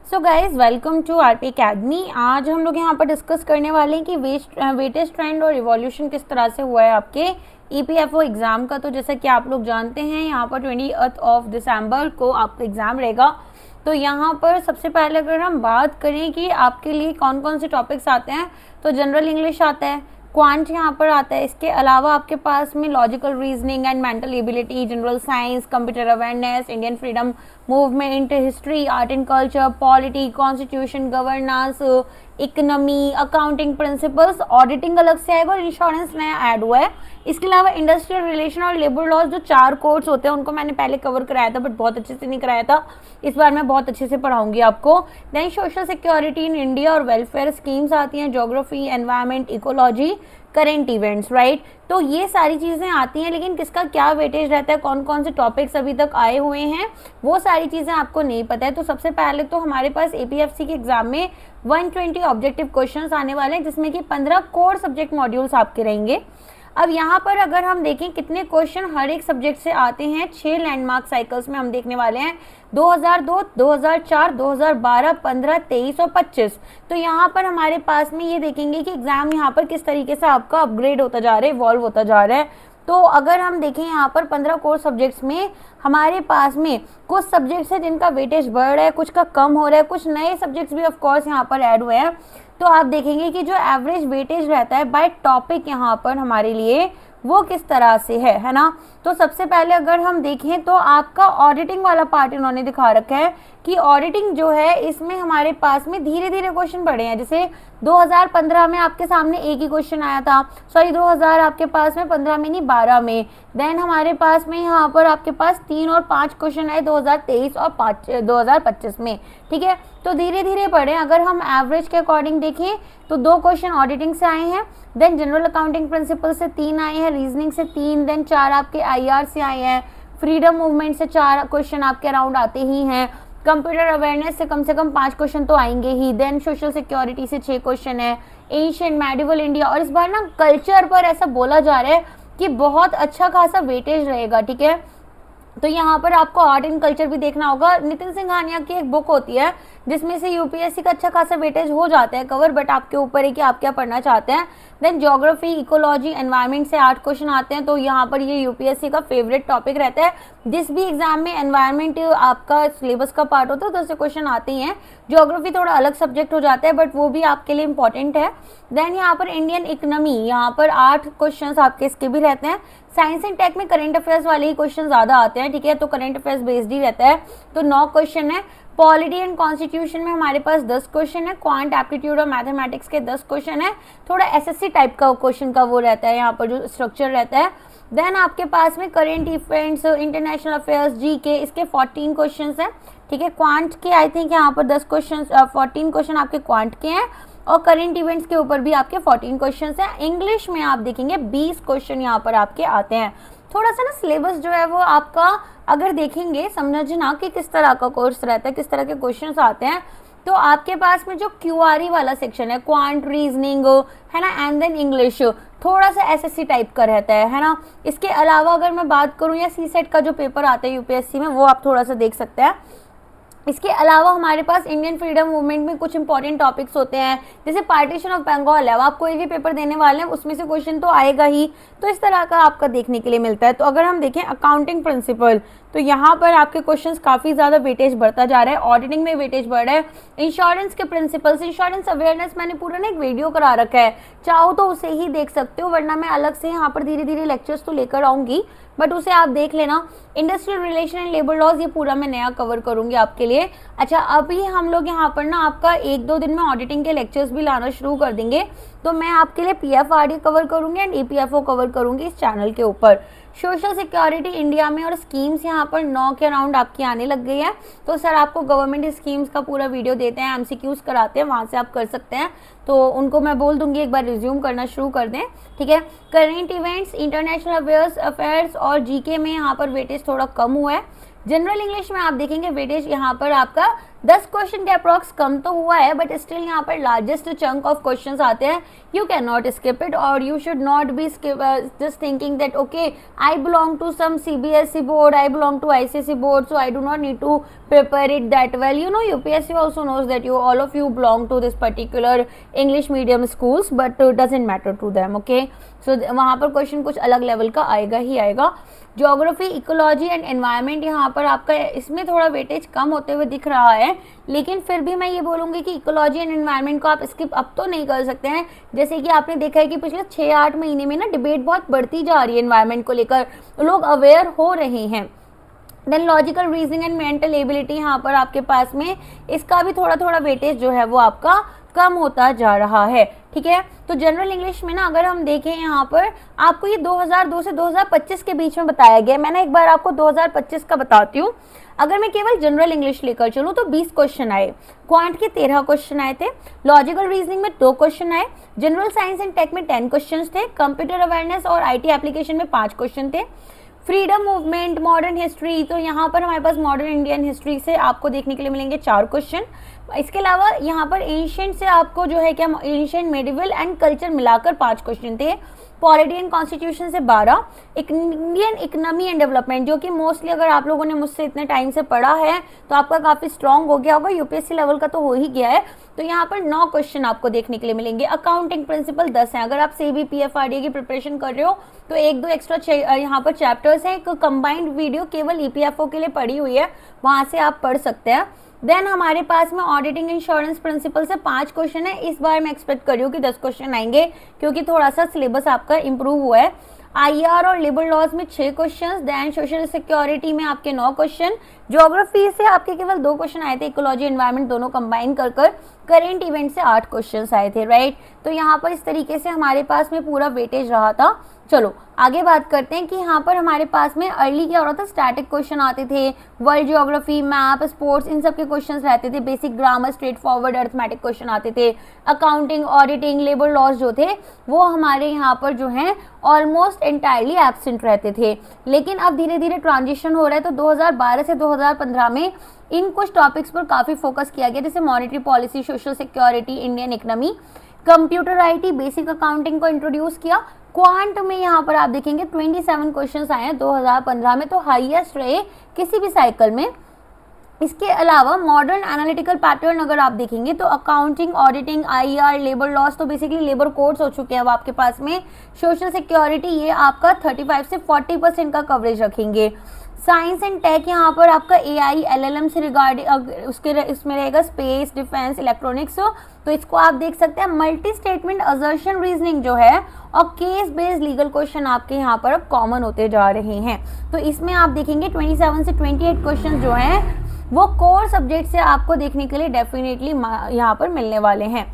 So guys welcome to RP academy. आज हम लोग यहाँ पर डिस्कस करने वाले हैं कि वेटेज ट्रेंड और रिवॉल्यूशन किस तरह से हुआ है आपके ईपीएफओ एग्ज़ाम का। तो जैसा कि आप लोग जानते हैं यहाँ पर 20 दिसंबर को आपका एग्ज़ाम रहेगा। तो यहाँ पर सबसे पहले अगर हम बात करें कि आपके लिए कौन कौन से टॉपिक्स आते हैं, तो जनरल इंग्लिश आता है, क्वांट यहाँ पर आता है। इसके अलावा आपके पास में logical reasoning and mental ability, general science, computer awareness, Indian freedom movement, history, art and culture, polity, constitution, governance, economy, accounting principles, auditing अलग से आएगा और इंश्योरेंस नया ऐड हुआ है। इसके अलावा इंडस्ट्रियल रिलेशन और लेबर लॉज, जो 4 कोर्स होते हैं उनको मैंने पहले कवर कराया था बट बहुत अच्छे से नहीं कराया था। इस बार मैं बहुत अच्छे से पढ़ाऊंगी आपको। Then social security in India और वेलफेयर स्कीम्स आती हैं, geography, environment, ecology, current events, right. तो ये सारी चीज़ें आती हैं, लेकिन किसका क्या वेटेज रहता है, कौन कौन से टॉपिक्स अभी तक आए हुए हैं, वो सारी चीज़ें आपको नहीं पता है। तो सबसे पहले तो हमारे पास एपीएफसी के एग्जाम में 120 ऑब्जेक्टिव क्वेश्चंस आने वाले हैं, जिसमें कि 15 कोर सब्जेक्ट मॉड्यूल्स आपके रहेंगे। अब यहाँ पर अगर हम देखें कितने क्वेश्चन हर एक सब्जेक्ट से आते हैं, 6 लैंडमार्क साइकिल्स में हम देखने वाले हैं, 2002, 2004, 2012, 15, 23 और 25। तो यहाँ पर हमारे पास में ये देखेंगे कि एग्जाम यहाँ पर किस तरीके से आपका अपग्रेड होता जा रहा है, इवॉल्व होता जा रहा है। तो अगर हम देखें यहाँ पर 15 कोर सब्जेक्ट्स में हमारे पास में कुछ सब्जेक्ट्स हैं जिनका वेटेज बढ़ रहा है, कुछ का कम हो रहा है, कुछ नए सब्जेक्ट्स भी ऑफ कोर्स यहाँ पर ऐड हुए हैं। तो आप देखेंगे कि जो एवरेज वेटेज रहता है बाय टॉपिक यहाँ पर हमारे लिए वो किस तरह से है ना। तो सबसे पहले अगर हम देखें तो आपका ऑडिटिंग वाला पार्ट इन्होंने दिखा रखा है कि ऑडिटिंग जो है इसमें हमारे पास में धीरे धीरे क्वेश्चन बढ़े हैं। जैसे 2015 में आपके सामने एक ही क्वेश्चन आया था, 2000 आपके पास में 15 में नहीं 12 में। देन हमारे पास में यहाँ पर आपके पास 3 और 5 क्वेश्चन आए 2023 और 2025 में, ठीक है। तो धीरे धीरे बढ़े। अगर हम एवरेज के अकॉर्डिंग देखें तो 2 क्वेश्चन ऑडिटिंग से आए हैं, देन जनरल अकाउंटिंग प्रिंसिपल से 3 आए हैं, रीजनिंग से 3, देन 4 आपके आईआर से आए हैं, फ्रीडम मूवमेंट से 4 क्वेश्चन आपके अराउंड आते ही हैं, कंप्यूटर अवेयरनेस से कम 5 क्वेश्चन तो आएंगे ही, देन सोशल सिक्योरिटी से 6 क्वेश्चन है, एंशिएंट मेडिवल इंडिया। और इस बार ना कल्चर पर ऐसा बोला जा रहा है कि बहुत अच्छा खासा वेटेज रहेगा, ठीक है। तो यहाँ पर आपको आर्ट एंड कल्चर भी देखना होगा। नितिन सिंघानिया की एक बुक होती है जिसमें से यूपीएससी का अच्छा खासा वेटेज हो जाता है कवर, बट आपके ऊपर है कि आप क्या पढ़ना चाहते हैं। देन ज्योग्राफी, इकोलॉजी, एनवायरनमेंट से 8 क्वेश्चन आते हैं। तो यहाँ पर ये यूपीएससी का फेवरेट टॉपिक रहता है। जिस भी एग्जाम में एनवायरनमेंट आपका सिलेबस का पार्ट होता है तो उससे क्वेश्चन आते ही हैं। ज्योग्राफी थोड़ा अलग सब्जेक्ट हो जाता है बट वो भी आपके लिए इंपॉर्टेंट है। देन यहाँ पर इंडियन इकोनॉमी, यहाँ पर 8 क्वेश्चन आपके इसके भी रहते हैं। साइंस एंड टेक में करंट अफेयर्स वाले ही क्वेश्चन ज़्यादा आते हैं, ठीक है। तो करंट अफेयर्स बेस्ड ही रहता है, तो 9 क्वेश्चन है। पॉलिटी एंड कॉन्स्टिट्यूशन में हमारे पास 10 क्वेश्चन है। क्वांट, एप्टीट्यूड और मैथमेटिक्स के 10 क्वेश्चन है। थोड़ा एसएससी टाइप का क्वेश्चन का वो रहता है यहाँ पर जो स्ट्रक्चर रहता है। देन आपके पास में current events, international affairs, GK, इसके 14 क्वेश्चन हैं, ठीक है। क्वांट के आई थिंक यहाँ पर 10 क्वेश्चन, 14 क्वेश्चन आपके क्वांट के हैं और करेंट इवेंट्स के ऊपर भी आपके 14 क्वेश्चन हैं। इंग्लिश में आप देखेंगे 20 क्वेश्चन यहाँ पर आपके आते हैं। थोड़ा सा ना सिलेबस जो है वो आपका अगर देखेंगे समझना कि किस तरह का कोर्स रहता है, किस तरह के क्वेश्चंस आते हैं। तो आपके पास में जो क्यूआरई वाला सेक्शन है, क्वांट, रीजनिंग है ना, एंड देन इंग्लिश, थोड़ा सा एसएससी टाइप का रहता है ना। इसके अलावा अगर मैं बात करूं या सीसेट का जो पेपर आता है यूपीएससी में, वो आप थोड़ा सा देख सकते हैं। इसके अलावा हमारे पास इंडियन फ्रीडम मूवमेंट में कुछ इंपॉर्टेंट टॉपिक्स होते हैं, जैसे पार्टीशन ऑफ बंगाल है। आप कोई भी पेपर देने वाले हैं उसमें से क्वेश्चन तो आएगा ही, तो इस तरह का आपका देखने के लिए मिलता है। तो अगर हम देखें अकाउंटिंग प्रिंसिपल, तो यहाँ पर आपके क्वेश्चंस काफ़ी ज़्यादा वेटेज बढ़ता जा रहा है। ऑडिटिंग में वेटेज बढ़ रहा है। इंश्योरेंस के प्रिंसिपल्स, इंश्योरेंस अवेयरनेस मैंने पूरा ना एक वीडियो करा रखा है, चाहो तो उसे ही देख सकते हो, वरना मैं अलग से यहाँ पर धीरे धीरे लेक्चर्स तो लेकर आऊँगी, बट उसे आप देख लेना। Industrial relation and labour laws, ये पूरा मैं नया कवर करूंगी आपके लिए। अच्छा, अभी हम लोग यहाँ पर ना आपका 1-2 दिन में ऑडिटिंग के लेक्चर्स भी लाना शुरू कर देंगे, तो मैं आपके लिए पीएफआरडी कवर करूंगी एंड ईपीएफओ कवर करूंगी इस चैनल के ऊपर। सोशल सिक्योरिटी इंडिया में और स्कीम्स यहाँ पर 9 के अराउंड आपकी आने लग गई है। तो सर आपको गवर्नमेंट स्कीम्स का पूरा वीडियो देते हैं, एमसीक्यूज कराते हैं, वहाँ से आप कर सकते हैं। तो उनको मैं बोल दूंगी एक बार रिज्यूम करना शुरू कर दें, ठीक है। करेंट इवेंट्स, इंटरनेशनल अफेयर्स और जीके में यहाँ पर वेटेज थोड़ा कम हुआ है। जनरल इंग्लिश में आप देखेंगे वेटेज यहाँ पर आपका 10 क्वेश्चन के अप्रॉक्स कम तो हुआ है, बट स्टिल यहाँ पर लार्जेस्ट चंक ऑफ क्वेश्चंस आते हैं. You can not skip it, और you should not be just thinking that okay I belong to some CBSE board, I belong to ICSE board, so I do not need to prepare it that well. You know, UPSC also knows that you all of you belong to this particular English medium schools, but doesn't matter to them. Okay, so वहाँ पर question कुछ अलग level का आएगा ही आएगा. Geography, ecology and environment यहाँ पर आपका इसमें थोड़ा वेटेज कम होते हुए दिख रहा है, लेकिन फिर भी मैं ये बोलूँगी कि इकोलॉजी एंड एनवायरनमेंट को आप स्किप अब तो नहीं कर सकते हैं. जैसे कि आपने देखा है कि पिछले 6-8 महीने में ना डिबेट बहुत बढ़ती जा रही है एनवायरनमेंट को लेकर, लोग अवेयर हो रहे हैं. Then logical reasoning and mental ability यहाँ पर आपके पास में इसका भी थोड़ा थोड़ा वेटेज जो है वो आपका कम होता जा रहा है. ठीक है, तो जनरल इंग्लिश में ना अगर हम देखें यहाँ पर आपको ये 2002 से 2025 के बीच में बताया गया. मैंने एक बार आपको 2025 का बताती हूँ. अगर मैं केवल जनरल इंग्लिश लेकर चलूँ तो 20 क्वेश्चन आए, क्वांट के 13 क्वेश्चन आए थे, लॉजिकल रीजनिंग में 2 क्वेश्चन आए, जनरल साइंस एंड टेक में 10 क्वेश्चन थे, कंप्यूटर अवेयरनेस और IT एप्लीकेशन में 5 क्वेश्चन थे, फ्रीडम मूवमेंट, मॉडर्न हिस्ट्री, तो यहाँ पर हमारे पास मॉडर्न इंडियन हिस्ट्री से आपको देखने के लिए मिलेंगे 4 क्वेश्चन. इसके अलावा यहाँ पर एंशिएंट से आपको जो है क्या एंशिएंट, मेडिवल एंड कल्चर मिलाकर 5 क्वेश्चन थे, पॉलिटी एंड कॉन्स्टिट्यूशन से 12, इंडियन इकोनॉमी एंड डेवलपमेंट जो कि मोस्टली अगर आप लोगों ने मुझसे इतने टाइम से पढ़ा है तो आपका काफ़ी स्ट्रॉन्ग हो गया होगा, UPSC लेवल का तो हो ही गया है, तो यहाँ पर 9 क्वेश्चन आपको देखने के लिए मिलेंगे. अकाउंटिंग प्रिंसिपल 10 हैं. अगर आप CB PFRDA की प्रिपरेशन कर रहे हो तो 1-2 एक्स्ट्रा यहाँ पर चैप्टर्स हैं. एक कंबाइंड वीडियो केवल EPFO के लिए पड़ी हुई है, वहाँ से आप पढ़ सकते हैं. देन हमारे पास में ऑडिटिंग इंश्योरेंस प्रिंसिपल से 5 क्वेश्चन है. इस बार मैं एक्सपेक्ट कर रही हूँ कि 10 क्वेश्चन आएंगे क्योंकि थोड़ा सा सिलेबस आपका इंप्रूव हुआ है. IR और लेबर लॉज में 6 क्वेश्चन, देन सोशल सिक्योरिटी में आपके 9 क्वेश्चन, ज्योग्राफी से आपके केवल 2 क्वेश्चन आए थे, इकोलॉजी एनवायरनमेंट दोनों कंबाइन कर करेंट इवेंट से 8 क्वेश्चन आए थे. राइट, तो यहाँ पर इस तरीके से हमारे पास में पूरा वेटेज रहा था. चलो आगे बात करते हैं कि यहाँ पर हमारे पास में अर्ली क्या हो रहा था, स्टैटिक क्वेश्चन आते थे, वर्ल्ड ज्योग्राफी, मैप, स्पोर्ट्स, इन सब के क्वेश्चंस रहते थे, basic grammar, straight forward arithmetic question आते थे, अकाउंटिंग, ऑडिटिंग, लेबर लॉज जो थे वो हमारे यहाँ पर जो है ऑलमोस्ट एंटायरली एब्सेंट रहते थे. लेकिन अब धीरे धीरे ट्रांजिशन हो रहा है, तो 2012 से 2015 में इन कुछ टॉपिक्स पर काफ़ी फोकस किया गया, जैसे monetary policy, social security, Indian economy, computer IT, basic accounting को इंट्रोड्यूस किया. क्वांट में यहाँ पर आप देखेंगे 27 क्वेश्चंस आए हैं 2015 में, तो हाईएस्ट रहे किसी भी साइकिल में. इसके अलावा मॉडर्न एनालिटिकल पैटर्न अगर आप देखेंगे तो accounting, auditing, IR, labour laws, तो बेसिकली लेबर कोड्स हो चुके हैं अब आपके पास में. सोशल सिक्योरिटी ये आपका 35 से 40% का कवरेज रखेंगे. साइंस एंड टेक यहाँ पर आपका AI, LLM से रिगार्डिंग उसके इसमें रहेगा स्पेस, डिफेंस, इलेक्ट्रॉनिक्स, तो इसको आप देख सकते हैं. मल्टी स्टेटमेंट असर्शन रीजनिंग जो है और केस बेस्ड लीगल क्वेश्चन आपके यहाँ पर अब कॉमन होते जा रहे हैं. तो इसमें आप देखेंगे 27 से 28 क्वेश्चन जो हैं वो कोर सब्जेक्ट से आपको देखने के लिए डेफिनेटली यहाँ पर मिलने वाले हैं.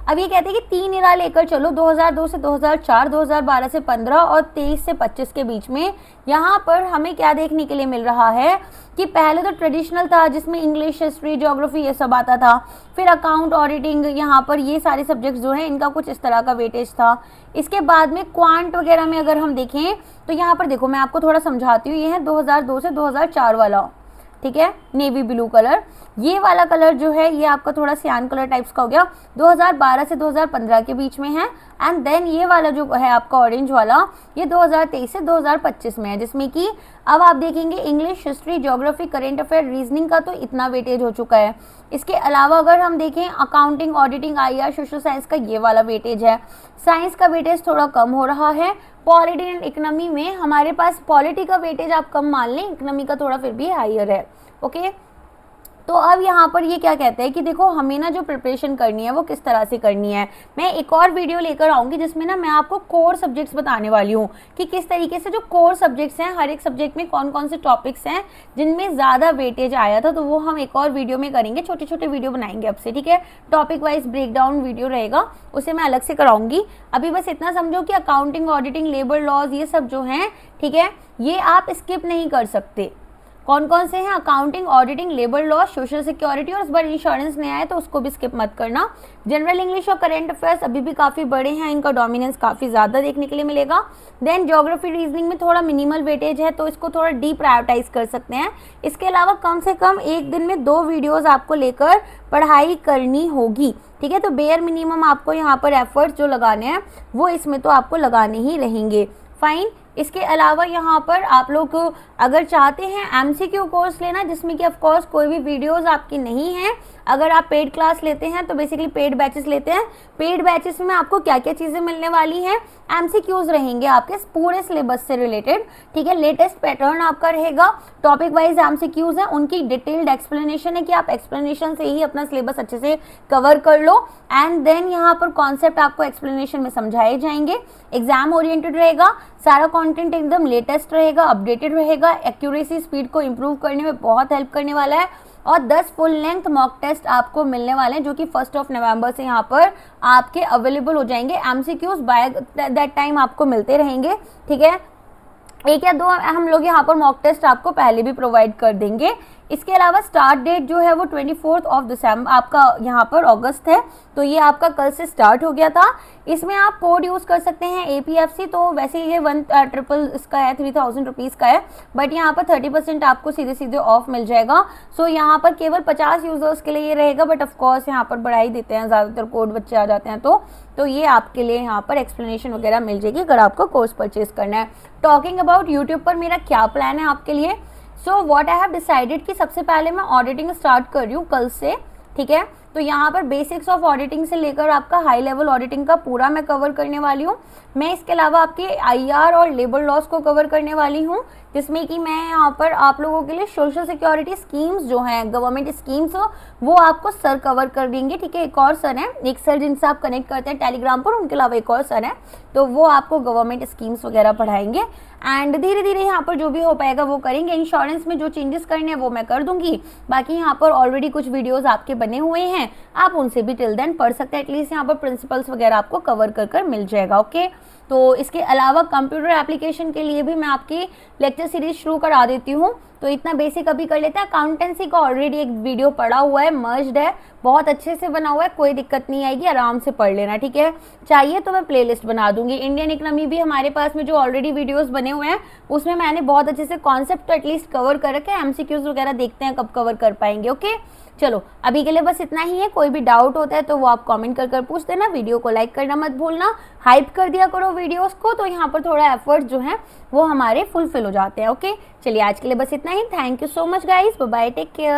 अब ये कहते हैं कि 3 इरा लेकर चलो, 2002 से 2004, 2012 से 15 और 23 से 25 के बीच में. यहाँ पर हमें क्या देखने के लिए मिल रहा है कि पहले तो ट्रेडिशनल था जिसमें इंग्लिश, हिस्ट्री, ज्योग्राफी ये सब आता था, फिर अकाउंट, ऑडिटिंग, यहाँ पर ये सारे सब्जेक्ट्स जो हैं इनका कुछ इस तरह का वेटेज था. इसके बाद में क्वांट वगैरह में अगर हम देखें तो यहाँ पर देखो मैं आपको थोड़ा समझाती हूँ. ये है 2002 से 2004 वाला, ठीक है, नेवी ब्लू कलर. ये वाला कलर जो है ये आपका थोड़ा सियान कलर टाइप्स का हो गया, 2012 से 2015 के बीच में है. एंड देन ये वाला जो है आपका ऑरेंज वाला ये 2023 से 2025 में है, जिसमें कि अब आप देखेंगे English, history, geography, current affair, reasoning का तो इतना वेटेज हो चुका है. इसके अलावा अगर हम देखें accounting, auditing, IR, social science का ये वाला वेटेज है. साइंस का वेटेज थोड़ा कम हो रहा है. पॉलिटी एंड इकोनॉमी में हमारे पास पॉलिटी का वेटेज आप कम मान लें, इकोनॉमी का थोड़ा फिर भी हायर है. ओके, तो अब यहाँ पर ये क्या कहते हैं कि देखो हमें ना जो प्रिपरेशन करनी है वो किस तरह से करनी है. मैं एक और वीडियो लेकर आऊँगी जिसमें ना मैं आपको कोर सब्जेक्ट्स बताने वाली हूँ कि किस तरीके से जो कोर सब्जेक्ट्स हैं हर एक सब्जेक्ट में कौन कौन से टॉपिक्स हैं जिनमें ज़्यादा वेटेज आया था, तो वो हम एक और वीडियो में करेंगे. छोटे छोटे वीडियो बनाएंगे अब से, ठीक है, टॉपिक वाइज ब्रेकडाउन वीडियो रहेगा, उसे मैं अलग से कराऊंगी. अभी बस इतना समझो कि अकाउंटिंग, ऑडिटिंग, लेबर लॉज ये सब जो हैं, ठीक है, ये आप स्किप नहीं कर सकते. कौन कौन से हैं, accounting, auditing, labour law, social security, और इस बार इंश्योरेंस नया है तो उसको भी स्किप मत करना। जनरल इंग्लिश और करंट अफेयर्स अभी भी काफ़ी बड़े हैं, इनका डोमिनेंस काफ़ी ज़्यादा देखने के लिए मिलेगा। देन ज्योग्राफी रीजनिंग में थोड़ा मिनिमल वेटेज है तो इसको थोड़ा डी प्रायोरिटाइज कर सकते हैं। इसके अलावा कम से कम एक दिन में 2 वीडियोस आपको लेकर पढ़ाई करनी होगी, ठीक है। तो बेयर मिनिमम आपको यहाँ पर एफर्ट्स जो लगाने हैं वो इसमें तो आपको लगाने ही रहेंगे, फाइन। इसके अलावा यहाँ पर आप लोग अगर चाहते हैं एमसीक्यू कोर्स लेना जिसमें कि ऑफ कोर्स कोई भी वीडियोस आपकी नहीं है, अगर आप पेड क्लास लेते हैं तो बेसिकली पेड बैचेस लेते हैं, पेड बैचेस में आपको क्या क्या चीज़ें मिलने वाली हैं, एमसीक्यूज रहेंगे आपके पूरे सिलेबस से रिलेटेड, ठीक है। लेटेस्ट पैटर्न आपका रहेगा, टॉपिक वाइज एमसीक्यूज हैं, उनकी डिटेल्ड एक्सप्लेनेशन है कि आप एक्सप्लेनेशन से ही अपना सिलेबस अच्छे से कवर कर लो, एंड देन यहाँ पर कॉन्सेप्ट आपको एक्सप्लेनेशन में समझाए जाएंगे। एग्जाम ओरिएंटेड रहेगा, सारा कंटेंट एकदम लेटेस्ट रहेगा, अपडेटेड रहेगा, एक्यूरेसी स्पीड को इम्प्रूव करने में बहुत हेल्प करने वाला है, और 10 फुल लेंथ मॉक टेस्ट आपको मिलने वाले हैं जो कि 1 नवंबर से यहाँ पर आपके अवेलेबल हो जाएंगे। एमसीक्यूज बाय दैट टाइम आपको मिलते रहेंगे, ठीक है। 1 या 2 हम लोग यहाँ पर मॉक टेस्ट आपको पहले भी प्रोवाइड कर देंगे। इसके अलावा स्टार्ट डेट जो है वो 24 दिसंबर आपका यहाँ पर अगस्त है, तो ये आपका कल से स्टार्ट हो गया था। इसमें आप कोड यूज़ कर सकते हैं APFC, तो वैसे ये 1 इसका है 3000 रुपीज़ का है, बट यहाँ पर 30% आपको सीधे सीधे ऑफ मिल जाएगा। सो यहाँ पर केवल 50 यूजर्स के लिए ये रहेगा, बट ऑफकोर्स यहाँ पर बढ़ा ही देते हैं, ज़्यादातर कोड बच्चे आ जाते हैं तो ये आपके लिए यहाँ पर एक्सप्लेनेशन वगैरह मिल जाएगी अगर आपको कोर्स परचेज करना है। टॉकिंग अबाउट यूट्यूब पर मेरा क्या प्लान है आपके लिए, so what I have decided कि सबसे पहले मैं ऑडिटिंग स्टार्ट कर रही हूँ कल से, ठीक है। तो यहाँ पर बेसिक्स ऑफ ऑडिटिंग से लेकर आपका हाई लेवल ऑडिटिंग का पूरा मैं कवर करने वाली हूँ। मैं इसके अलावा आपके IR और लेबर लॉस को कवर करने वाली हूँ, जिसमें कि मैं यहाँ पर आप लोगों के लिए सोशल सिक्योरिटी स्कीम्स जो हैं, गवर्नमेंट स्कीम्स, वो आपको सर कवर कर देंगे, ठीक है। एक और सर हैं, एक सर जिनसे आप कनेक्ट करते हैं टेलीग्राम पर, उनके अलावा एक और सर हैं, तो वो आपको गवर्नमेंट स्कीम्स वगैरह पढ़ाएंगे, एंड धीरे धीरे यहाँ पर जो भी हो पाएगा वो करेंगे। इंश्योरेंस में जो चेंजेस करने हैं वो मैं कर दूंगी, बाकी यहाँ पर ऑलरेडी कुछ वीडियोस आपके बने हुए हैं, आप उनसे भी टिल देन पढ़ सकते हैं, एटलीस्ट यहाँ पर प्रिंसिपल्स वगैरह आपको कवर कर मिल जाएगा, ओके। तो इसके अलावा कंप्यूटर एप्लीकेशन के लिए भी मैं आपकी लेक्चर सीरीज शुरू करा देती हूँ, तो इतना बेसिक अभी कर लेते हैं। अकाउंटेंसी का ऑलरेडी एक वीडियो पड़ा हुआ है, मर्ज्ड है, बहुत अच्छे से बना हुआ है, कोई दिक्कत नहीं आएगी, आराम से पढ़ लेना, ठीक है। चाहिए तो मैं प्लेलिस्ट बना दूंगी। इंडियन इकोनॉमी भी हमारे पास में जो ऑलरेडी वीडियोस बने हुए हैं उसमें मैंने बहुत अच्छे से कॉन्सेप्ट तो एटलीस्ट कवर कर रखे हैं, MCQs वगैरह देखते हैं कब कवर कर पाएंगे, ओके। चलो अभी के लिए बस इतना ही है, कोई भी डाउट होता है तो वो आप कमेंट कर पूछ देना, वीडियो को लाइक करना मत भूलना, हाइप कर दिया करो वीडियोस को, तो यहाँ पर थोड़ा एफर्ट जो है वो हमारे फुलफिल हो जाते हैं, ओके। चलिए आज के लिए बस इतना ही, thank you so much guys, bye bye, take care.